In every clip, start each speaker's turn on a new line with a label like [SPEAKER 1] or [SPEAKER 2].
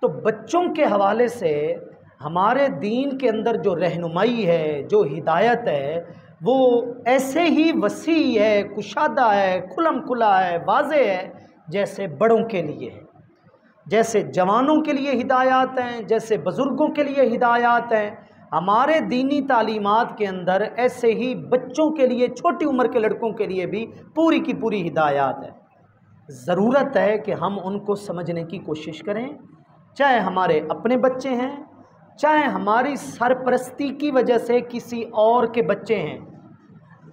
[SPEAKER 1] تو بچوں کے حوالے سے ہمارے دین کے اندر جو رہنمائی ہے، جو ہدایت ہے، وہ ایسے ہی وسیع ہے، کشادہ ہے، کھلم کھلا ہے، واضح ہے، جیسے بڑوں کے لیے ہے، جیسے جوانوں کے لیے ہدایات ہیں، جیسے بزرگوں کے لیے ہدایات ہیں۔ ہمارے دینی تعلیمات کے اندر ایسے ہی بچوں کے لیے، چھوٹی عمر کے لڑکوں کے لیے بھی پوری کی پوری ہدایات ہے۔ ضرورت ہے کہ ہم ان کو سمجھنے کی کوشش کریں، چاہے ہمارے اپنے بچے ہیں، چاہے ہماری سرپرستی کی وجہ سے کسی اور کے بچے ہیں۔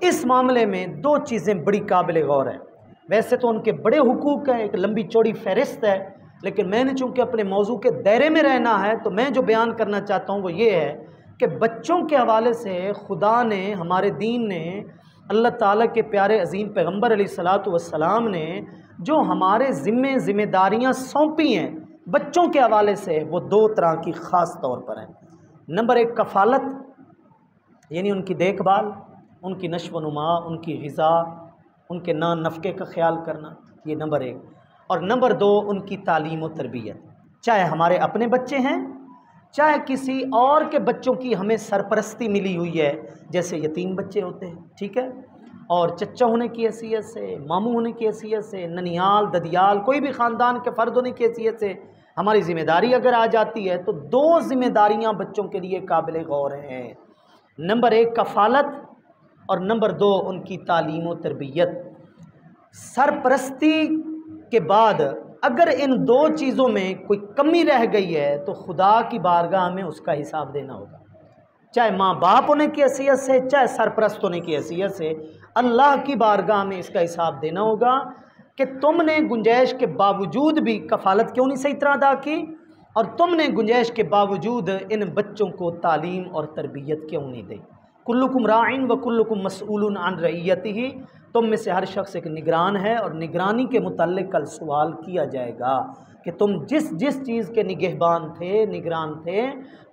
[SPEAKER 1] اس معاملے میں دو چیزیں بڑی قابل غور ہیں۔ ویسے تو ان کے بڑے حقوق ہیں، ایک لمبی چوڑی فہرست ہے، لیکن میں نے چونکہ اپنے موضوع کے دائرے میں رہنا ہے تو میں جو بیان کرنا چاہتا ہوں وہ یہ ہے کہ بچوں کے حوالے سے خدا نے، ہمارے دین نے، اللہ تعالیٰ کے پیارے عظیم پیغمبر علیہ الصلاۃ والسلام نے جو ہمارے ذمہ داریاں سونپی ہیں بچوں کے حوالے سے، وہ دو طرح کی خاص طور پر ہیں۔ نمبر ایک کفالت، یعنی ان کی دیکھ بھال، ان کی نشو و نما، ان کی غذا، ان کے نان نفقے کا خیال کرنا، یہ نمبر ایک۔ اور نمبر دو ان کی تعلیم و تربیت، چاہے ہمارے اپنے بچے ہیں، چاہے کسی اور کے بچوں کی ہمیں سرپرستی ملی ہوئی ہے، جیسے یتیم بچے ہوتے ہیں، ٹھیک ہے، اور چچا ہونے کی حیثیت سے، ماموں ہونے کی حیثیت سے، ننیال، ددیال، کوئی بھی خاندان کے فرد ہونے کی حیثیت سے ہماری ذمہ داری اگر آ جاتی ہے تو دو ذمہ داریاں بچوں کے لیے قابل غور ہیں۔ نمبر ایک کفالت، اور نمبر دو ان کی تعلیم و تربیت۔ سرپرستی کے بعد اگر ان دو چیزوں میں کوئی کمی رہ گئی ہے تو خدا کی بارگاہ میں اس کا حساب دینا ہوگا، چاہے ماں باپ ہونے کی حیثیت سے، چاہے سرپرست ہونے کی حیثیت سے، اللہ کی بارگاہ میں اس کا حساب دینا ہوگا کہ تم نے گنجائش کے باوجود بھی کفالت کیوں نہیں صحیح طرح ادا کی، اور تم نے گنجائش کے باوجود ان بچوں کو تعلیم اور تربیت کیوں نہیں دی۔ کلکم راعٍ و کلکم مسئول عن رعیتہ، تم میں سے ہر شخص ایک نگران ہے اور نگرانی کے متعلق کل سوال کیا جائے گا کہ تم جس چیز کے نگہبان تھے، نگران تھے،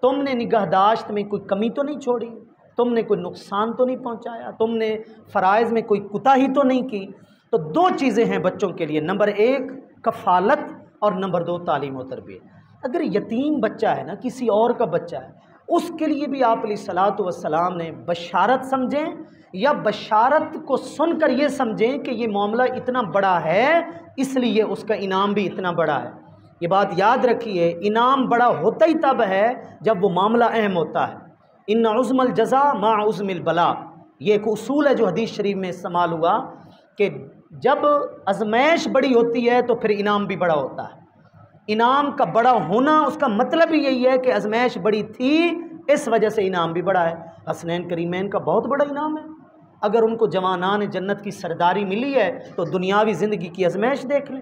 [SPEAKER 1] تم نے نگہداشت میں کوئی کمی تو نہیں چھوڑی، تم نے کوئی نقصان تو نہیں پہنچایا، تم نے فرائض میں کوئی کوتاہی تو نہیں کی۔ تو دو چیزیں ہیں بچوں کے لیے، نمبر ایک کفالت اور نمبر دو تعلیم و تربیت۔ اگر یتیم بچہ ہے نا، کسی اور کا بچہ ہے، اس کے لیے بھی آپ علیہ الصلاۃ والسلام نے بشارت سمجھیں، یا بشارت کو سن کر یہ سمجھیں کہ یہ معاملہ اتنا بڑا ہے اس لیے اس کا انعام بھی اتنا بڑا ہے۔ یہ بات یاد رکھیے، انعام بڑا ہوتا ہی تب ہے جب وہ معاملہ اہم ہوتا ہے۔ ان عظم الجزا مع عظم البلا، یہ ایک اصول ہے جو حدیث شریف میں استعمال ہوا کہ جب آزمائش بڑی ہوتی ہے تو پھر انعام بھی بڑا ہوتا ہے۔ انعام کا بڑا ہونا اس کا مطلب ہی یہی ہے کہ آزمائش بڑی تھی، اس وجہ سے انعام بھی بڑا ہے۔ حسنین کریمین کا بہت بڑا انعام ہے، اگر ان کو جوانان جنت کی سرداری ملی ہے تو دنیاوی زندگی کی آزمائش دیکھ لیں۔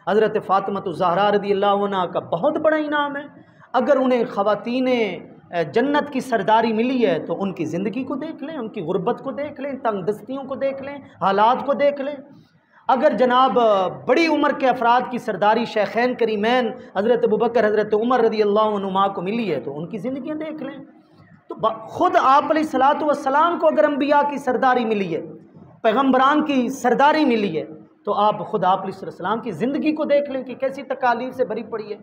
[SPEAKER 1] حضرت فاطمہ الزہرا رضی اللہ عنہا کا بہت بڑا انعام ہے، اگر انہیں خواتین جنت کی سرداری ملی ہے تو ان کی زندگی کو دیکھ لیں، ان کی غربت کو دیکھ لیں، تنگ دستیوں کو دیکھ لیں، حالات کو دیکھ لیں۔ اگر جناب بڑی عمر کے افراد کی سرداری شیخین کریمین حضرت ابوبکر، حضرت عمر رضی اللہ عنہما کو ملی ہے تو ان کی زندگیاں دیکھ لیں۔ تو خود آپ علیہ الصلاۃ والسلام کو اگر انبیاء کی سرداری ملی ہے، پیغمبران کی سرداری ملی ہے، تو آپ خود آپ علیہ السلام کی زندگی کو دیکھ لیں کہ کیسی تکالیف سے بھری پڑی ہے۔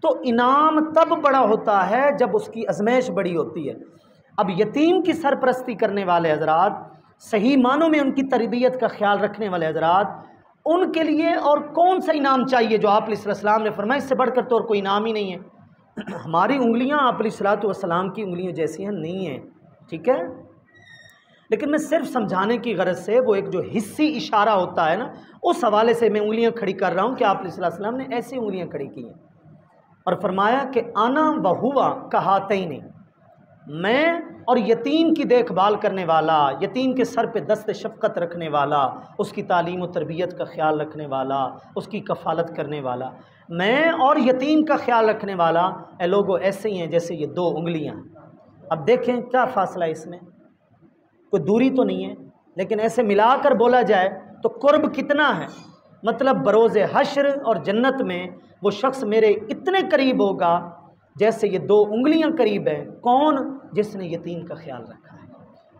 [SPEAKER 1] تو انعام تب بڑا ہوتا ہے جب اس کی آزمائش بڑی ہوتی ہے۔ اب یتیم کی سرپرستی کرنے والے حضرات، صحیح معنوں میں ان کی تربیت کا خیال رکھنے والے حضرات، ان کے لیے اور کون سا انعام چاہیے جو آپ علیہ السلام نے فرمایا، اس سے بڑھ کر تو اور کوئی انعام ہی نہیں ہے۔ ہماری انگلیاں آپ علیہ الصلاۃ والسلام کی انگلیاں جیسی ہیں نہیں ہیں، ٹھیک ہے، لیکن میں صرف سمجھانے کی غرض سے وہ ایک جو حصی اشارہ ہوتا ہے نا، اس حوالے سے میں انگلیاں کھڑی کر رہا ہوں کہ آپ علیہ السلام نے ایسی انگلیاں کھڑی کی ہیں اور فرمایا کہ انا و ہوا کہاتین، میں اور یتیم کی دیکھ بھال کرنے والا، یتیم کے سر پہ دست شفقت رکھنے والا، اس کی تعلیم و تربیت کا خیال رکھنے والا، اس کی کفالت کرنے والا، میں اور یتیم کا خیال رکھنے والا، اے لوگوں ایسے ہی ہیں جیسے یہ دو انگلیاں۔ اب دیکھیں کیا فاصلہ ہے اس میں، کوئی دوری تو نہیں ہے، لیکن ایسے ملا کر بولا جائے تو قرب کتنا ہے، مطلب بروز حشر اور جنت میں وہ شخص میرے اتنے قریب ہوگا جیسے یہ دو انگلیاں قریب ہیں۔ کون؟ جس نے یتیم کا خیال رکھا ہے۔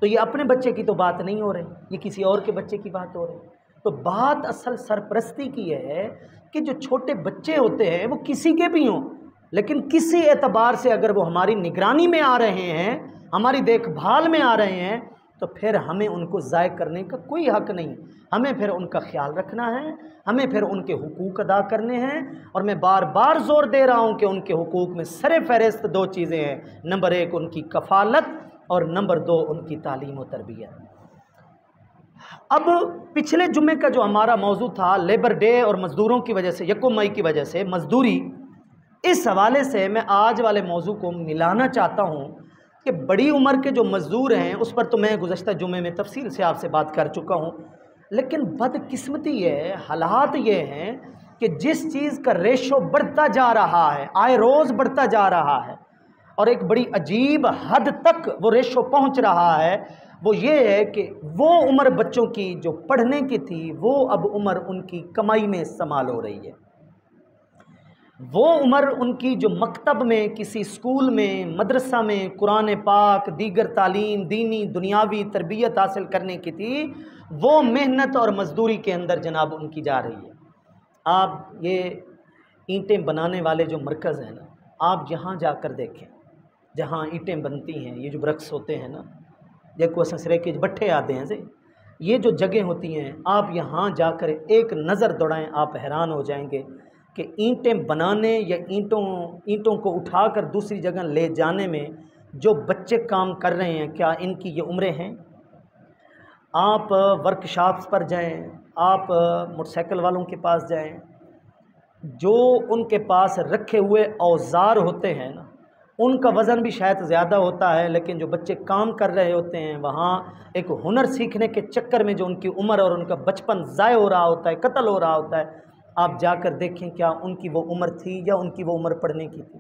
[SPEAKER 1] تو یہ اپنے بچے کی تو بات نہیں ہو رہی، یہ کسی اور کے بچے کی بات ہو رہی۔ تو بات اصل سرپرستی کی ہے کہ جو چھوٹے بچے ہوتے ہیں وہ کسی کے بھی ہوں، لیکن کسی اعتبار سے اگر وہ ہماری نگرانی میں آ رہے ہیں، ہماری دیکھ بھال میں آ رہے ہیں، تو پھر ہمیں ان کو ضائع کرنے کا کوئی حق نہیں. ہمیں پھر ان کا خیال رکھنا ہے، ہمیں پھر ان کے حقوق ادا کرنے ہیں. اور میں بار بار زور دے رہا ہوں کہ ان کے حقوق میں سر فہرست 2 چیزیں ہیں. نمبر 1 ان کی کفالت، اور نمبر 2 ان کی تعلیم و تربیت. اب پچھلے جمعے کا جو ہمارا موضوع تھا لیبر ڈے اور مزدوروں کی وجہ سے، 1 مئی کی وجہ سے مزدوری، اس حوالے سے میں آج والے موضوع کو ملانا چاہتا ہوں کہ بڑی عمر کے جو مزدور ہیں اس پر تو میں گزشتہ جمعے میں تفصیل سے آپ سے بات کر چکا ہوں. لیکن بدقسمتی ہے، حالات یہ ہیں کہ جس چیز کا ریشو بڑھتا جا رہا ہے، آئے روز بڑھتا جا رہا ہے، اور ایک بڑی عجیب حد تک وہ ریشو پہنچ رہا ہے، وہ یہ ہے کہ وہ عمر بچوں کی جو پڑھنے کی تھی وہ اب عمر ان کی کمائی میں استعمال ہو رہی ہے. وہ عمر ان کی جو مکتب میں، کسی اسکول میں، مدرسہ میں قرآن پاک، دیگر تعلیم، دینی دنیاوی تربیت حاصل کرنے کی تھی، وہ محنت اور مزدوری کے اندر جناب ان کی جا رہی ہے. آپ یہ اینٹیں بنانے والے جو مرکز ہیں نا، آپ جہاں جا کر دیکھیں، جہاں اینٹیں بنتی ہیں، یہ جو برکس ہوتے ہیں نا، دیکھو سسرے کے بٹھے آتے ہیں سے، یہ جو جگہ ہوتی ہیں، آپ یہاں جا کر ایک نظر دوڑائیں، آپ حیران ہو جائیں گے کہ اینٹیں بنانے یا اینٹوں کو اٹھا کر دوسری جگہ لے جانے میں جو بچے کام کر رہے ہیں، کیا ان کی یہ عمریں ہیں؟ آپ ورک شاپس پر جائیں، آپ موٹر سائیکل والوں کے پاس جائیں، جو ان کے پاس رکھے ہوئے اوزار ہوتے ہیں نا، ان کا وزن بھی شاید زیادہ ہوتا ہے، لیکن جو بچے کام کر رہے ہوتے ہیں وہاں ایک ہنر سیکھنے کے چکر میں جو ان کی عمر اور ان کا بچپن ضائع ہو رہا ہوتا ہے، قتل ہو رہا ہوتا ہے. آپ جا کر دیکھیں کیا ان کی وہ عمر تھی یا ان کی وہ عمر پڑھنے کی تھی.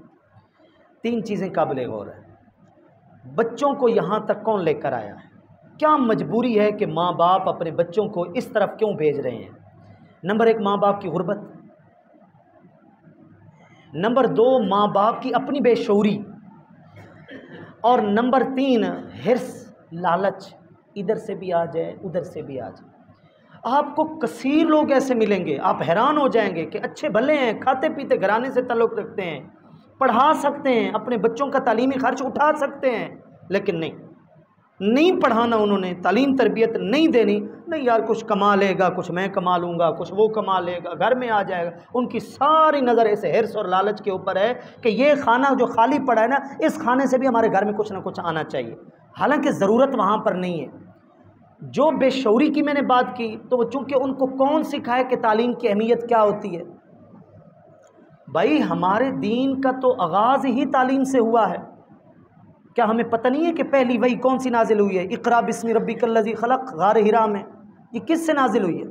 [SPEAKER 1] 3 چیزیں قابل غور ہیں. بچوں کو یہاں تک کون لے کر آیا ہے؟ کیا مجبوری ہے کہ ماں باپ اپنے بچوں کو اس طرف کیوں بھیج رہے ہیں؟ نمبر 1 ماں باپ کی غربت، نمبر 2 ماں باپ کی اپنی بے شعوری، اور نمبر 3 حرص، لالچ، ادھر سے بھی آ جائے ادھر سے بھی آ جائے. آپ کو کثیر لوگ ایسے ملیں گے، آپ حیران ہو جائیں گے کہ اچھے بھلے ہیں، کھاتے پیتے گھرانے سے تعلق رکھتے ہیں، پڑھا سکتے ہیں، اپنے بچوں کا تعلیمی خرچ اٹھا سکتے ہیں، لیکن نہیں پڑھانا، انہوں نے تعلیم تربیت نہیں دینی. نہیں یار، کچھ کما لے گا، کچھ میں کما لوں گا، کچھ وہ کما لے گا، گھر میں آ جائے گا. ان کی ساری نظر ایسے حرص اور لالچ کے اوپر ہے کہ یہ کھانا جو خالی پڑا ہے نا، اس کھانے سے بھی ہمارے گھر میں کچھ نہ کچھ آنا چاہیے، حالانکہ ضرورت وہاں پر نہیں ہے. جو بے شعوری کی میں نے بات کی، تو وہ چونکہ ان کو کون سکھائے کہ تعلیم کی اہمیت کیا ہوتی ہے؟ بھائی ہمارے دین کا تو آغاز ہی تعلیم سے ہوا ہے. کیا ہمیں پتہ نہیں ہے کہ پہلی وحی کون سی نازل ہوئی ہے؟ اقرا بسم ربک الذی خلق، غار حرا میں. یہ کس سے نازل ہوئی ہے؟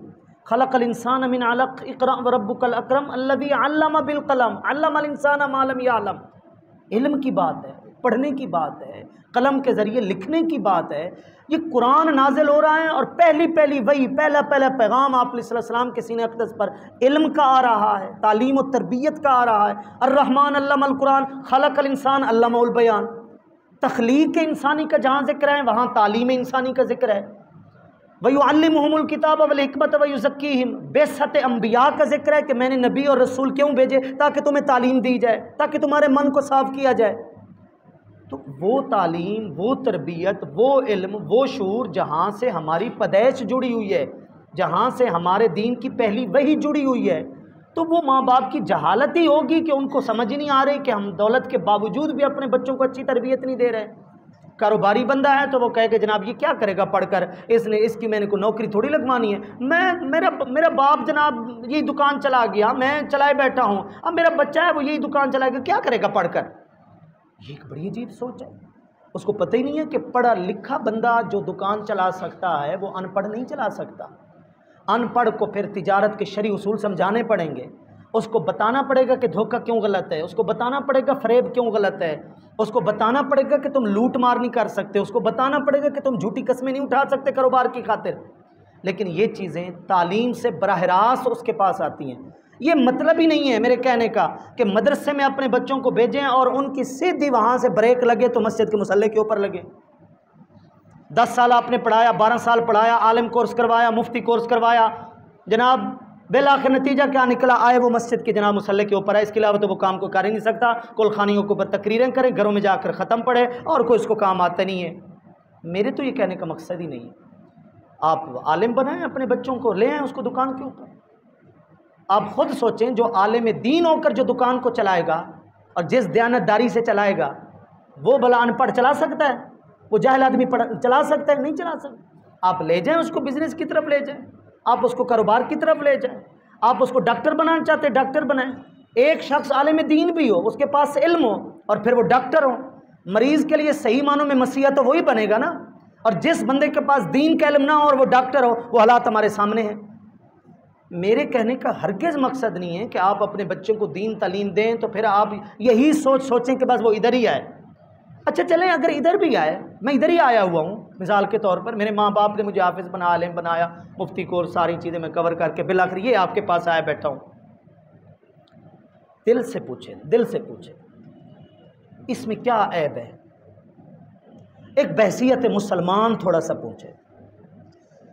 [SPEAKER 1] خلق الانسان من علق، اقرا وربک الاکرم الذی علم بالقلم، علم الانسان ما لم یعلم. علم کی بات ہے، پڑھنے کی بات ہے، قلم کے ذریعے لکھنے کی بات ہے. یہ قرآن نازل ہو رہا ہے اور پہلی وحی، پہلا پیغام آپ علیہ السلام کے سینہ اقدس پر علم کا آ رہا ہے، تعلیم و تربیت کا آ رہا ہے. الرحمن علم القرآن، خلق الانسان علمہ البیان. تخلیق انسانی کا جہاں ذکر ہے وہاں تعلیم انسانی کا ذکر ہے. وَيُعَلِّمُهُمُ الْكِتَابَ وَالْحِكْمَةَ وَيُزَكِّيهِمْ. بعثت انبیاء کا ذکر ہے کہ میں نے نبی اور رسول کیوں بھیجے؟ تاکہ تمہیں تعلیم دی جائے، تاکہ تمہارے من کو صاف کیا جائے. تو وہ تعلیم، وہ تربیت، وہ علم، وہ شعور جہاں سے ہماری پیدائش جڑی ہوئی ہے، جہاں سے ہمارے دین کی پہلی وحی جڑی ہوئی ہے، تو وہ ماں باپ کی جہالت ہی ہوگی کہ ان کو سمجھ نہیں آ رہی کہ ہم دولت کے باوجود بھی اپنے بچوں کو اچھی تربیت نہیں دے رہے. کاروباری بندہ ہے تو وہ کہے کہ جناب یہ کیا کرے گا پڑھ کر، اس کی میں نے کوئی نوکری تھوڑی لگوانی ہے. میرا باپ جناب یہی دکان چلا گیا، میں چلائے بیٹھا ہوں، اب میرا بچہ ہے وہ یہی دکان چلائے گا، کیا کرے گا پڑھ کر؟ یہ ایک بڑی عجیب سوچ ہے. اس کو پتہ ہی نہیں ہے کہ پڑھا لکھا بندہ جو دکان چلا سکتا ہے وہ ان پڑھ نہیں چلا سکتا. ان پڑھ کو پھر تجارت کے شرعی اصول سمجھانے پڑیں گے، اس کو بتانا پڑے گا کہ دھوکہ کیوں غلط ہے، اس کو بتانا پڑے گا فریب کیوں غلط ہے، اس کو بتانا پڑے گا کہ تم لوٹ مار نہیں کر سکتے، اس کو بتانا پڑے گا کہ تم جھوٹی قسمیں نہیں اٹھا سکتے کاروبار کی خاطر. لیکن یہ چیزیں تعلیم سے براہ راست اس کے پاس آتی ہیں. یہ مطلب ہی نہیں ہے میرے کہنے کا کہ مدرسے میں اپنے بچوں کو بھیجیں اور ان کی سیدھی وہاں سے بریک لگے تو مسجد کے مصلی کے اوپر لگے. 10 سال آپ نے پڑھایا، 12 سال پڑھایا، عالم کورس کروایا، مفتی کورس کروایا، جناب بالآخر نتیجہ کیا نکلا؟ آئے وہ مسجد کے جناب مسلح کے اوپر ہے، اس کے علاوہ تو وہ کام کو کر ہی نہیں سکتا، کلخانیوں کے اوپر تقریریں کرے، گھروں میں جا کر ختم پڑے، اور کوئی اس کو کام آتا نہیں ہے۔ میرے تو یہ کہنے کا مقصد ہی نہیں ہے۔ آپ عالم بنائیں، اپنے بچوں کو لے آئیں اس کو دکان کے اوپر۔ آپ خود سوچیں، جو عالم دین ہو کر جو دکان کو چلائے گا اور جس دیانتداری سے چلائے گا، وہ بھلا ان پڑھ چلا سکتا ہے؟ وہ جاہل آدمی چلا سکتا ہے؟ نہیں چلا سکتا۔ آپ لے جائیں اس کو بزنس کی طرف لے جائیں، آپ اس کو کاروبار کی طرف لے جائیں، آپ اس کو ڈاکٹر بنانا چاہتے ہیں ڈاکٹر بنائیں۔ ایک شخص عالم دین بھی ہو، اس کے پاس علم ہو، اور پھر وہ ڈاکٹر ہو، مریض کے لیے صحیح معنوں میں مسیح تو وہی بنے گا نا۔ اور جس بندے کے پاس دین کا علم نہ ہو اور وہ ڈاکٹر ہو، وہ حالات ہمارے سامنے ہیں۔ میرے کہنے کا ہرگز مقصد نہیں ہے کہ آپ اپنے بچوں کو دین تعلیم دیں تو پھر آپ یہی سوچیں کہ بس وہ ادھر ہی آئے۔ اچھا چلیں، اگر ادھر بھی آئے، میں ادھر ہی آیا ہوا ہوں، مثال کے طور پر میرے ماں باپ نے مجھے حافظ بنا، عالم بنایا، مفتی کورس، ساری چیزیں میں کور کر کے بالآخر یہ آپ کے پاس آیا بیٹھا ہوں۔ دل سے پوچھیں، دل سے پوچھیں، اس میں کیا عیب ہے؟ ایک بحثیت مسلمان تھوڑا سا پوچھیں،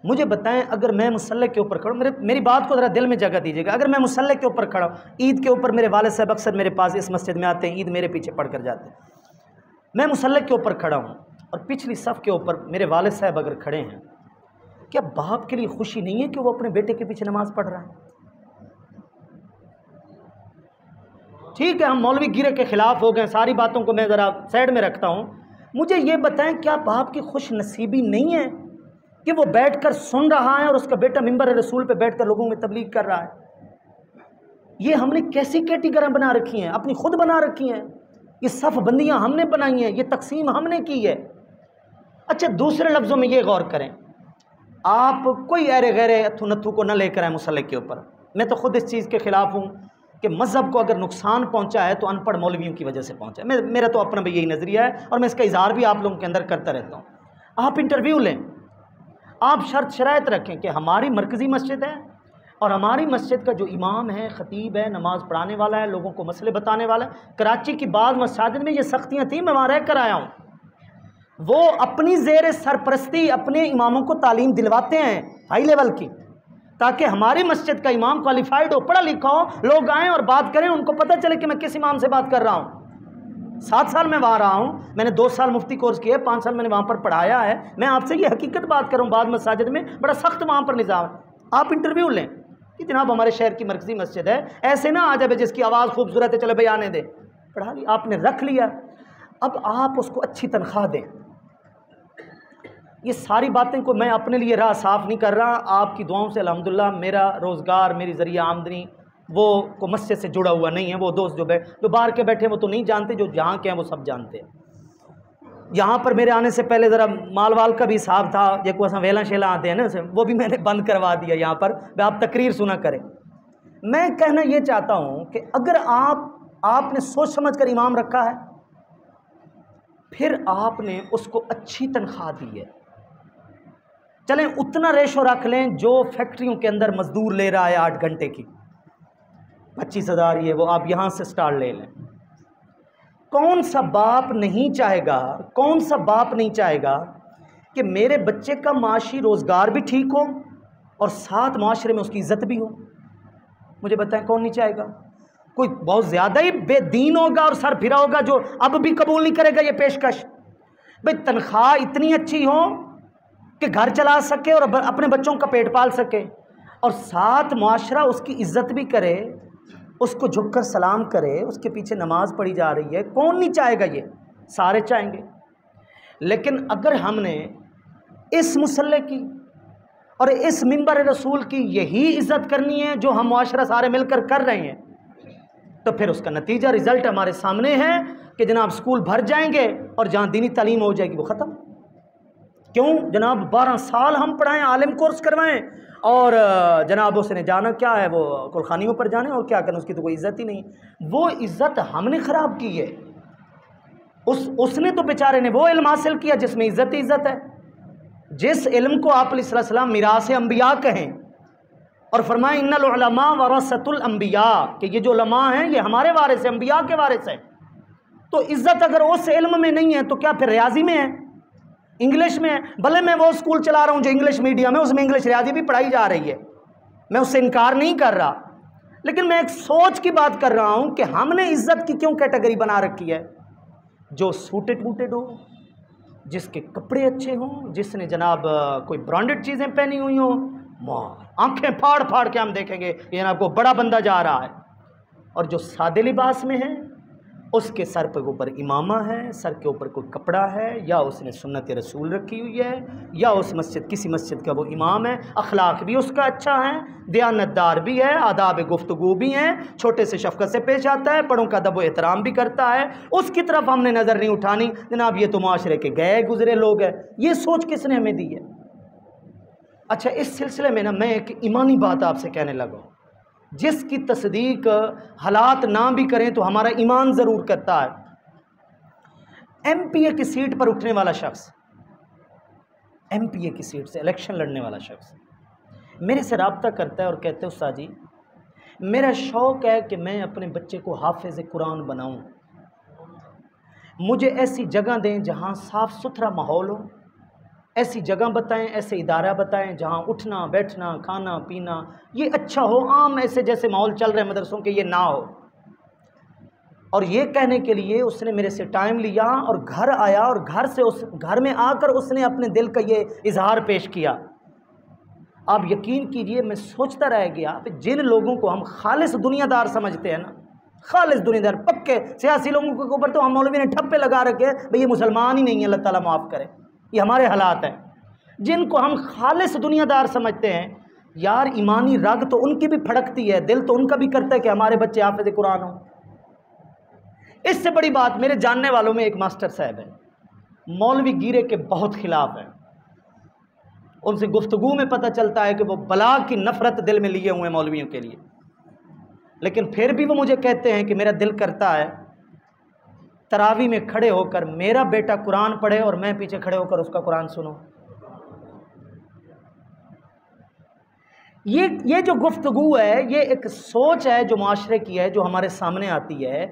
[SPEAKER 1] مجھے بتائیں، اگر میں مسلح کے اوپر کھڑا ہوں، میری بات کو ذرا دل میں جگہ دیجیے گا، اگر میں مسلح کے اوپر کھڑا ہوں، عید کے اوپر میرے والد صاحب اکثر میرے پاس اس مسجد میں آتے ہیں، عید میرے پیچھے پڑھ کر جاتے ہیں، میں مسلح کے اوپر کھڑا ہوں اور پچھلی صف کے اوپر میرے والد صاحب اگر کھڑے ہیں، کیا باپ کے لیے خوشی نہیں ہے کہ وہ اپنے بیٹے کے پیچھے نماز پڑھ رہا ہے؟ ٹھیک ہے، ہم مولوی گیرے کے خلاف ہو گئے، ساری باتوں کو میں ذرا سائڈ میں رکھتا ہوں، مجھے یہ بتائیں، کیا باپ کی خوش نصیبی نہیں ہے کہ وہ بیٹھ کر سن رہا ہے اور اس کا بیٹا منبر رسول پہ بیٹھ کر لوگوں میں تبلیغ کر رہا ہے؟ یہ ہم نے کیسی کیٹیگریاں بنا رکھی ہیں، اپنی خود بنا رکھی ہیں، یہ صف بندیاں ہم نے بنائی ہیں، یہ تقسیم ہم نے کی ہے۔ اچھا دوسرے لفظوں میں یہ غور کریں، آپ کوئی ایرے غیرے اتھو نتھو کو نہ لے کر آئیں مسلح کے اوپر۔ میں تو خود اس چیز کے خلاف ہوں کہ مذہب کو اگر نقصان پہنچا ہے تو ان پڑھ مولویوں کی وجہ سے پہنچا ہے، میرا تو اپنا بھی یہی نظریہ ہے، اور میں اس کا اظہار بھی آپ لوگوں کے اندر کرتا رہتا ہوں۔ آپ انٹرویو لیں، آپ شرط شرائط رکھیں کہ ہماری مرکزی مسجد ہے اور ہماری مسجد کا جو امام ہے، خطیب ہے، نماز پڑھانے والا ہے، لوگوں کو مسئلے بتانے والا ہے۔ کراچی کی بعض مساجد میں یہ سختیاں تھیں، میں وہاں رہ کر آیا ہوں، وہ اپنی زیر سرپرستی اپنے اماموں کو تعلیم دلواتے ہیں ہائی لیول کی، تاکہ ہماری مسجد کا امام کوالیفائڈ ہو، پڑھا لکھا ہو، لوگ آئیں اور بات کریں، ان کو پتہ چلے کہ میں کس امام سے بات کر رہا ہوں۔ 7 سال میں وہاں رہا ہوں، میں نے 2 سال مفتی کورس کیا ہے، 5 سال میں نے وہاں پر پڑھایا ہے، میں آپ سے یہ حقیقت بات کروں، بعض مساجد میں بڑا سخت وہاں پر نظام ہے۔ آپ انٹرویو لیں کہ جناب ہمارے شہر کی مرکزی مسجد ہے، ایسے نہ آ جائے جس کی آواز خوبصورت ہے چلے بھائی آنے دیں، پڑھا لیا آپ نے، رکھ لیا، اب آپ اس کو اچھی تنخواہ دیں۔ یہ ساری باتیں کو میں اپنے لیے راہ صاف نہیں کر رہا، آپ کی دعاؤں سے الحمدللہ میرا روزگار، میری ذریعہ آمدنی وہ کو مسجد سے جڑا ہوا نہیں ہے۔ وہ دوست جو باہر کے بیٹھے وہ تو نہیں جانتے، جو جہاں کے ہیں وہ سب جانتے ہیں۔ یہاں پر میرے آنے سے پہلے ذرا مال وال کا بھی حساب تھا، یہ کوئی ایسا ویلا شیلا آتے ہیں نا، وہ بھی میں نے بند کروا دیا یہاں پر، آپ تقریر سنا کریں۔ میں کہنا یہ چاہتا ہوں کہ اگر آپ نے سوچ سمجھ کر امام رکھا ہے، پھر آپ نے اس کو اچھی تنخواہ دی ہے، چلیں اتنا ریشو رکھ لیں جو فیکٹریوں کے اندر مزدور لے رہا ہے 8 گھنٹے کی، 25,000 یہ وہ آپ یہاں سے سٹارٹ لے لیں۔ کون سا باپ نہیں چاہے گا، کون سا باپ نہیں چاہے گا کہ میرے بچے کا معاشی روزگار بھی ٹھیک ہو اور ساتھ معاشرے میں اس کی عزت بھی ہو؟ مجھے بتائیں کون نہیں چاہے گا؟ کوئی بہت زیادہ ہی بے دین ہوگا اور سر پھرا ہوگا جو اب بھی قبول نہیں کرے گا یہ پیشکش؟ بھئی تنخواہ اتنی اچھی ہو کہ گھر چلا سکے اور اپنے بچوں کا پیٹ پال سکے، اور ساتھ معاشرہ اس کی عزت بھی کرے، اس کو جھک کر سلام کرے، اس کے پیچھے نماز پڑھی جا رہی ہے، کون نہیں چاہے گا؟ یہ سارے چاہیں گے۔ لیکن اگر ہم نے اس مسلح کی اور اس منبر رسول کی یہی عزت کرنی ہے جو ہم معاشرہ سارے مل کر کر رہے ہیں، تو پھر اس کا نتیجہ رزلٹ ہمارے سامنے ہے کہ جناب سکول بھر جائیں گے اور جہاں دینی تعلیم ہو جائے گی وہ ختم۔ کیوں جناب 12 سال ہم پڑھائیں، عالم کورس کروائیں، اور جناب اس نے جانا کیا ہے، وہ کلخانیوں پر جانے اور کیا کرنا، اس کی تو کوئی عزت ہی نہیں۔ وہ عزت ہم نے خراب کی ہے، اس نے تو بیچارے نے وہ علم حاصل کیا جس میں عزت ہی عزت ہے، جس علم کو آپ علیہ السلام میراث انبیاء کہیں، اور فرمائیں ان العلماء ورثۃ الانبیاء، کہ یہ جو علماء ہیں یہ ہمارے وارث ہیں، انبیاء کے وارث ہیں۔ تو عزت اگر اس علم میں نہیں ہے تو کیا پھر ریاضی میں ہے، انگلش میں ہے؟ بھلے میں وہ اسکول چلا رہا ہوں جو انگلش میڈیم ہے، اس میں انگلش ریاضی بھی پڑھائی جا رہی ہے، میں اس سے انکار نہیں کر رہا، لیکن میں ایک سوچ کی بات کر رہا ہوں کہ ہم نے عزت کی کیوں کیٹیگری بنا رکھی ہے؟ جو سوٹڈ بوٹڈ ہو، جس کے کپڑے اچھے ہوں، جس نے جناب کوئی برانڈڈ چیزیں پہنی ہوئی ہوں، آنکھیں پھاڑ پھاڑ کے ہم دیکھیں گے یہ جناب کو بڑا بندہ جا رہا ہے، اور جو سادے لباس میں ہے اس کے سر پہ اوپر امامہ ہے، سر کے اوپر کوئی کپڑا ہے، یا اس نے سنت رسول رکھی ہوئی ہے، یا اس مسجد کسی مسجد کا وہ امام ہے، اخلاق بھی اس کا اچھا ہے، دیانت دار بھی ہے، آداب گفتگو بھی ہیں، چھوٹے سے شفقت سے پیش آتا ہے، بڑوں کا ادب و احترام بھی کرتا ہے، اس کی طرف ہم نے نظر نہیں اٹھانی جناب یہ تو معاشرے کے گئے گزرے لوگ ہیں۔ یہ سوچ کس نے ہمیں دی ہے؟ اچھا، اس سلسلے میں میں ایک ایمانی بات آپ سے کہنے لگا، جس کی تصدیق حالات نہ بھی کریں تو ہمارا ایمان ضرور کرتا ہے۔ ایم پی اے کی سیٹ پر اٹھنے والا شخص، ایم پی اے کی سیٹ سے الیکشن لڑنے والا شخص میرے سے رابطہ کرتا ہے اور کہتے ہیں استاد جی میرا شوق ہے کہ میں اپنے بچے کو حافظ قرآن بناؤں، مجھے ایسی جگہ دیں جہاں صاف ستھرا ماحول ہو، ایسی جگہ بتائیں، ایسے ادارہ بتائیں جہاں اٹھنا بیٹھنا کھانا پینا یہ اچھا ہو، عام ایسے جیسے ماحول چل رہے ہیں مدرسوں کے یہ نہ ہو۔ اور یہ کہنے کے لیے اس نے میرے سے ٹائم لیا اور گھر آیا، اور گھر میں آ کر اس نے اپنے دل کا یہ اظہار پیش کیا۔ آپ یقین کیجئے میں سوچتا رہ گیا کہ جن لوگوں کو ہم خالص دنیا دار سمجھتے ہیں نا، خالص دنیا دار پکے سیاسی لوگوں کے اوپر تو ہم مولوی نے ٹھپے لگا رکھے بھئی یہ مسلمان ہی نہیں ہے، اللہ تعالیٰ معاف کرے، یہ ہمارے حالات ہیں۔ جن کو ہم خالص دنیا دار سمجھتے ہیں، یار ایمانی رگ تو ان کی بھی پھڑکتی ہے، دل تو ان کا بھی کرتا ہے کہ ہمارے بچے حافظ قرآن ہوں۔ اس سے بڑی بات، میرے جاننے والوں میں ایک ماسٹر صاحب ہیں، مولوی گیرے کے بہت خلاف ہیں، ان سے گفتگو میں پتہ چلتا ہے کہ وہ بلا کی نفرت دل میں لیے ہوئے مولویوں کے لیے، لیکن پھر بھی وہ مجھے کہتے ہیں کہ میرا دل کرتا ہے تراویح میں کھڑے ہو کر میرا بیٹا قرآن پڑھے اور میں پیچھے کھڑے ہو کر اس کا قرآن سنوں۔ یہ جو گفتگو ہے یہ ایک سوچ ہے جو معاشرے کی ہے، جو ہمارے سامنے آتی ہے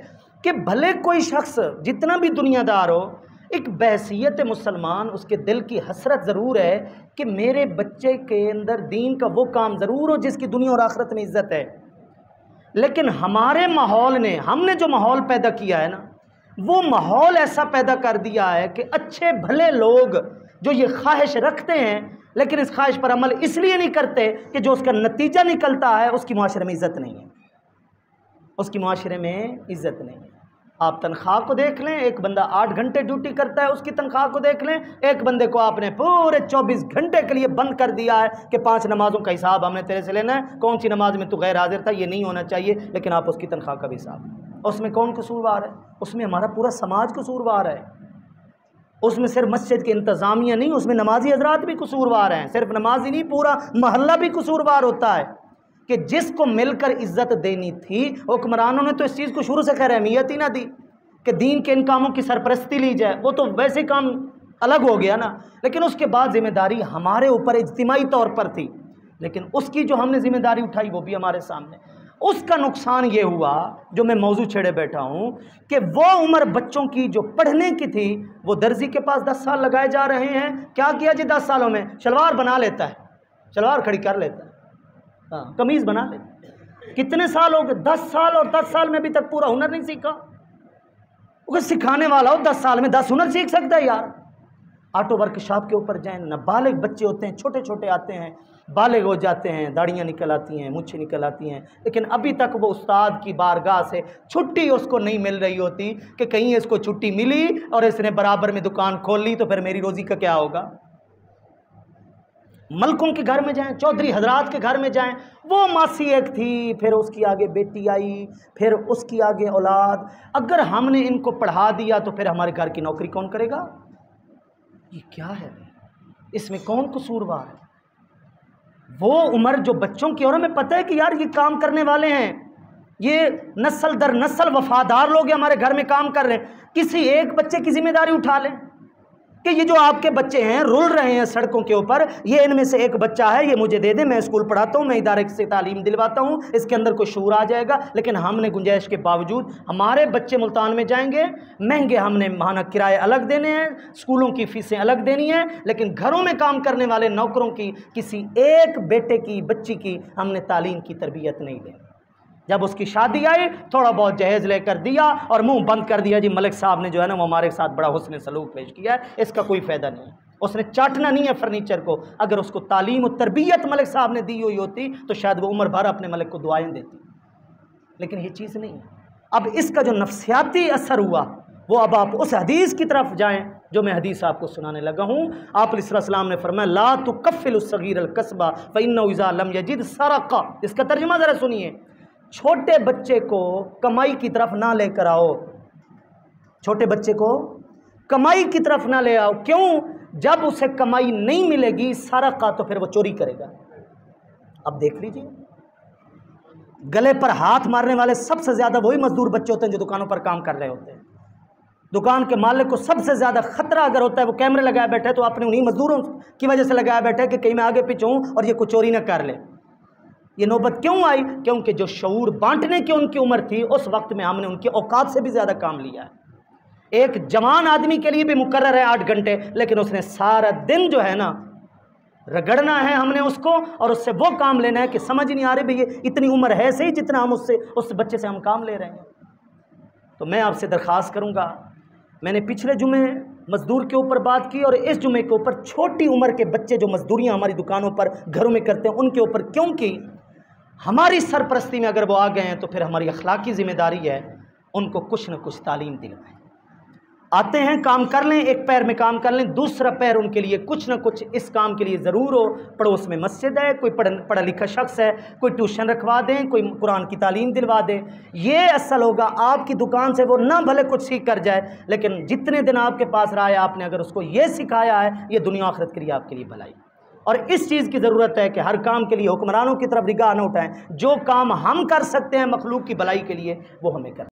[SPEAKER 1] کہ بھلے کوئی شخص جتنا بھی دنیا دار ہو، ایک بحیثیت مسلمان اس کے دل کی حسرت ضرور ہے کہ میرے بچے کے اندر دین کا وہ کام ضرور ہو جس کی دنیا اور آخرت میں عزت ہے۔ لیکن ہمارے ماحول نے، ہم نے جو ماحول پیدا کیا ہے نا، وہ ماحول ایسا پیدا کر دیا ہے کہ اچھے بھلے لوگ جو یہ خواہش رکھتے ہیں لیکن اس خواہش پر عمل اس لیے نہیں کرتے کہ جو اس کا نتیجہ نکلتا ہے اس کی معاشرے میں عزت نہیں ہے، اس کی معاشرے میں عزت نہیں ہے۔ آپ تنخواہ کو دیکھ لیں، ایک بندہ 8 گھنٹے ڈیوٹی کرتا ہے، اس کی تنخواہ کو دیکھ لیں، ایک بندے کو آپ نے پورے 24 گھنٹے کے لیے بند کر دیا ہے کہ 5 نمازوں کا حساب ہم نے تیرے سے لینا ہے، کون سی نماز میں تو غیر حاضر تھا یہ نہیں ہونا چاہیے، لیکن آپ اس کی تنخواہ کا بھی حساب۔ اس میں کون قصوروار ہے؟ اس میں ہمارا پورا سماج قصوروار ہے۔ اس میں صرف مسجد کے انتظامیہ نہیں، اس میں نمازی حضرات بھی قصوروار ہیں، صرف نمازی نہیں پورا محلہ بھی قصوروار ہوتا ہے کہ جس کو مل کر عزت دینی تھی حکمرانوں نے تو اس چیز کو شروع سے خیر اہمیت ہی نہ دی کہ دین کے ان کاموں کی سرپرستی لی جائے، وہ تو ویسے کام الگ ہو گیا نا، لیکن اس کے بعد ذمہ داری ہمارے اوپر اجتماعی طور پر تھی، لیکن اس کی جو ہم نے ذمہ داری اٹھائی وہ بھی ہمارے سامنے۔ اس کا نقصان یہ ہوا جو میں موضوع چھیڑے بیٹھا ہوں کہ وہ عمر بچوں کی جو پڑھنے کی تھی وہ درزی کے پاس 10 سال لگائے جا رہے ہیں۔ کیا کیا جی 10 سالوں میں؟ شلوار بنا لیتا ہے، شلوار کھڑی کر لیتا ہے، قمیض بنا لیتا ہے۔ کتنے سال ہو گئے؟ 10 سال، اور 10 سال میں ابھی تک پورا ہنر نہیں سیکھا۔ وہ سکھانے والا ہو 10 سال میں 10 ہنر سیکھ سکتا ہے یار۔ آٹو ورک شاپ کے اوپر جائیں، نابالغ بچے ہوتے ہیں، چھوٹے چھوٹے آتے ہیں، بالغ ہو جاتے ہیں، داڑیاں نکل آتی ہیں، مونچھیں نکل آتی ہیں، لیکن ابھی تک وہ استاد کی بارگاہ سے چھٹی اس کو نہیں مل رہی ہوتی کہ کہیں اس کو چھٹی ملی اور اس نے برابر میں دکان کھول لی تو پھر میری روزی کا کیا ہوگا۔ ملکوں کے گھر میں جائیں، چودھری حضرات کے گھر میں جائیں، وہ ماسی ایک تھی، پھر اس کی آگے بیٹی آئی، پھر اس کی آگے اولاد۔ اگر ہم نے ان کو پڑھا دیا تو پھر ہمارے گھر کی نوکری کون کرے گا؟ یہ کیا ہے؟ اس میں کون قصوروار ہے؟ وہ عمر جو بچوں کی، اور ہمیں پتہ ہے کہ یار یہ کام کرنے والے ہیں، یہ نسل در نسل وفادار لوگ ہیں، ہمارے گھر میں کام کر رہے ہیں، کسی ایک بچے کی ذمہ داری اٹھا لیں، کہ یہ جو آپ کے بچے ہیں رول رہے ہیں سڑکوں کے اوپر، یہ ان میں سے ایک بچہ ہے، یہ مجھے دے دیں، میں اسکول پڑھاتا ہوں، میں ادارے سے تعلیم دلواتا ہوں، اس کے اندر کوئی شعور آ جائے گا۔ لیکن ہم نے گنجائش کے باوجود ہمارے بچے ملتان میں جائیں گے، مہنگے ہم نے ماہانہ کرائے الگ دینے ہیں، اسکولوں کی فیسیں الگ دینی ہیں، لیکن گھروں میں کام کرنے والے نوکروں کی کسی ایک بیٹے کی بچی کی ہم نے تعلیم کی تربیت نہیں دینی۔ جب اس کی شادی آئی تھوڑا بہت جہیز لے کر دیا اور منہ بند کر دیا، جی ملک صاحب نے جو ہے نا وہ ہمارے ساتھ بڑا حسن سلوک پیش کیا ہے، اس کا کوئی فائدہ نہیں ہے، اس نے چاٹنا نہیں ہے فرنیچر کو۔ اگر اس کو تعلیم و تربیت ملک صاحب نے دی ہوئی ہوتی تو شاید وہ عمر بھر اپنے ملک کو دعائیں دیتی، لیکن یہ چیز نہیں ہے۔ اب اس کا جو نفسیاتی اثر ہوا وہ اب آپ اس حدیث کی طرف جائیں جو میں حدیث آپ کو سنانے لگا ہوں۔ آپ علیہ السلام نے فرمایا لا تکفل الصغیر الکسب فإنه اذا لم یجد سرق۔ اس کا ترجمہ ذرا سنیے، چھوٹے بچے کو کمائی کی طرف نہ لے کر آؤ، چھوٹے بچے کو کمائی کی طرف نہ لے آؤ۔ کیوں؟ جب اسے کمائی نہیں ملے گی سرقہ تو پھر وہ چوری کرے گا۔ اب دیکھ لیجیے، گلے پر ہاتھ مارنے والے سب سے زیادہ وہی مزدور بچے ہوتے ہیں جو دکانوں پر کام کر رہے ہوتے ہیں۔ دکان کے مالک کو سب سے زیادہ خطرہ اگر ہوتا ہے، وہ کیمرے لگائے بیٹھے تو اپنے انہی مزدوروں کی وجہ سے لگایا بیٹھے کہ کہیں میں آگے پیچھے ہوں اور یہ کوئی چوری نہ کر لے۔ یہ نوبت کیوں آئی؟ کیونکہ جو شعور بانٹنے کی ان کی عمر تھی اس وقت میں ہم نے ان کی اوقات سے بھی زیادہ کام لیا ہے۔ ایک جوان آدمی کے لیے بھی مقرر ہے 8 گھنٹے، لیکن اس نے سارا دن جو ہے نا رگڑنا ہے ہم نے اس کو، اور اس سے وہ کام لینا ہے کہ سمجھ نہیں آ رہی بھئی یہ اتنی عمر ہے صحیح جتنا ہم اس بچے سے ہم کام لے رہے ہیں۔ تو میں آپ سے درخواست کروں گا، میں نے پچھلے جمعے مزدور کے اوپر بات کی اور اس جمعے کے اوپر چھوٹی عمر کے بچے جو مزدوریاں ہماری دکانوں پر گھروں میں کرتے ہیں ان کے اوپر، کیونکہ ہماری سرپرستی میں اگر وہ آ گئے ہیں تو پھر ہماری اخلاقی ذمہ داری ہے ان کو کچھ نہ کچھ تعلیم دلوائیں۔ آتے ہیں کام کر لیں، ایک پیر میں کام کر لیں، دوسرا پیر ان کے لیے کچھ نہ کچھ اس کام کے لیے ضرور ہو۔ پڑوس میں مسجد ہے، کوئی پڑھا لکھا شخص ہے، کوئی ٹیوشن رکھوا دیں، کوئی قرآن کی تعلیم دلوا دیں، یہ اصل ہوگا۔ آپ کی دکان سے وہ نہ بھلے کچھ سیکھ کر جائے، لیکن جتنے دن آپ کے پاس رہا ہے آپ نے اگر اس کو یہ سکھایا ہے، یہ دنیا آخرت کے لیے آپ کے لیے بھلائی۔ اور اس چیز کی ضرورت ہے کہ ہر کام کے لیے حکمرانوں کی طرف نگاہ نہ اٹھائیں، جو کام ہم کر سکتے ہیں مخلوق کی بھلائی کے لیے وہ ہمیں کریں۔